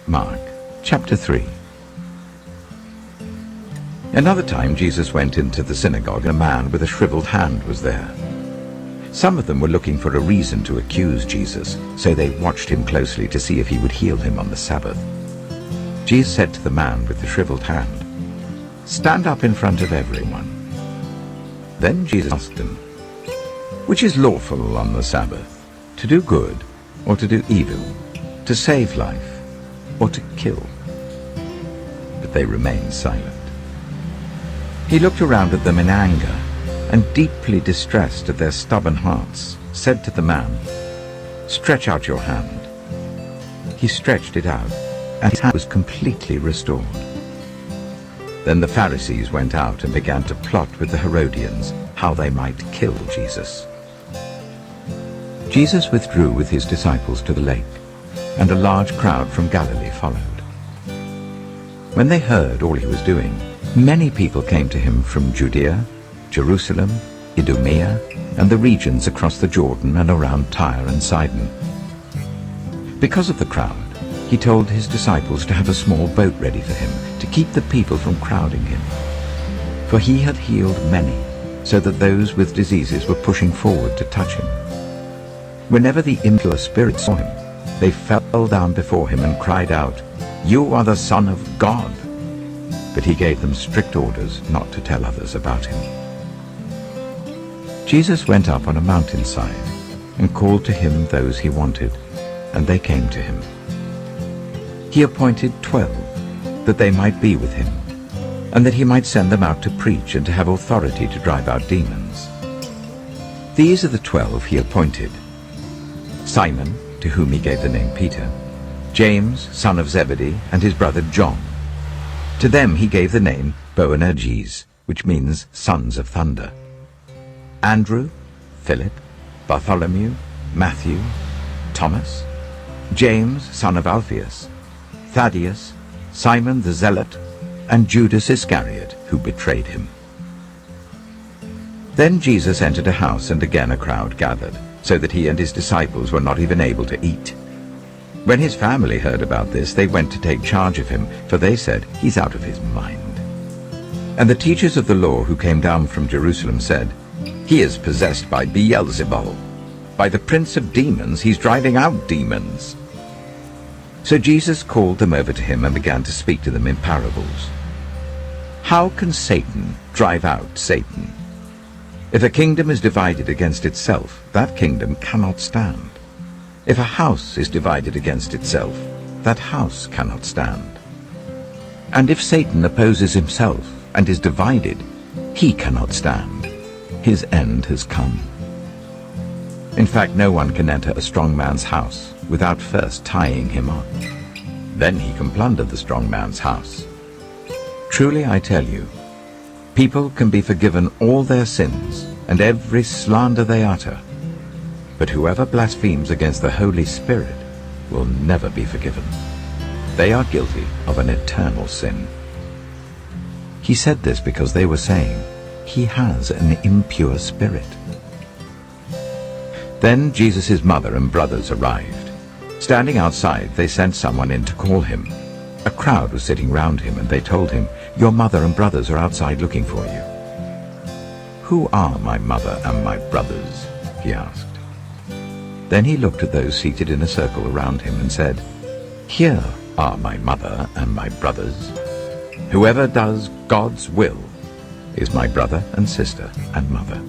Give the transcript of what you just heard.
Mark chapter 3. Another time Jesus went into the synagogue, and a man with a shriveled hand was there. Some of them were looking for a reason to accuse Jesus, so they watched him closely to see if he would heal him on the Sabbath. Jesus said to the man with the shriveled hand, "Stand up in front of everyone." Then Jesus asked him, "Which is lawful on the Sabbath, to do good or to do evil, to save life or to kill?" But they remained silent. He looked around at them in anger, and deeply distressed at their stubborn hearts, said to the man, "Stretch out your hand." He stretched it out, and his hand was completely restored. Then the Pharisees went out and began to plot with the Herodians how they might kill Jesus. Jesus withdrew with his disciples to the lake, and a large crowd from Galilee followed. When they heard all he was doing, many people came to him from Judea, Jerusalem, Idumea, and the regions across the Jordan and around Tyre and Sidon. Because of the crowd, he told his disciples to have a small boat ready for him, to keep the people from crowding him. For he had healed many, so that those with diseases were pushing forward to touch him. Whenever the impure spirits saw him, they fell down before him and cried out, "You are the Son of God." But he gave them strict orders not to tell others about him. Jesus went up on a mountainside and called to him those he wanted, and they came to him. He appointed 12, that they might be with him, and that he might send them out to preach and to have authority to drive out demons. These are the 12 he appointed: Simon, to whom he gave the name Peter, James, son of Zebedee, and his brother John. To them he gave the name Boanerges, which means sons of thunder. Andrew, Philip, Bartholomew, Matthew, Thomas, James, son of Alphaeus, Thaddeus, Simon the Zealot, and Judas Iscariot, who betrayed him. Then Jesus entered a house, and again a crowd gathered, so that he and his disciples were not even able to eat. When his family heard about this, they went to take charge of him, for they said, "He's out of his mind." And the teachers of the law who came down from Jerusalem said, "He is possessed by Beelzebul. By the prince of demons he's driving out demons." So Jesus called them over to him and began to speak to them in parables. "How can Satan drive out Satan? If a kingdom is divided against itself, that kingdom cannot stand. If a house is divided against itself, that house cannot stand. And if Satan opposes himself and is divided, he cannot stand. His end has come. In fact, no one can enter a strong man's house without first tying him up. Then he can plunder the strong man's house. Truly I tell you, people can be forgiven all their sins and every slander they utter, but whoever blasphemes against the Holy Spirit will never be forgiven. They are guilty of an eternal sin." He said this because they were saying, "He has an impure spirit." Then Jesus' mother and brothers arrived. Standing outside, they sent someone in to call him. A crowd was sitting round him, and they told him, "Your mother and brothers are outside looking for you." "Who are my mother and my brothers?" he asked. Then he looked at those seated in a circle around him and said, "Here are my mother and my brothers. Whoever does God's will is my brother and sister and mother."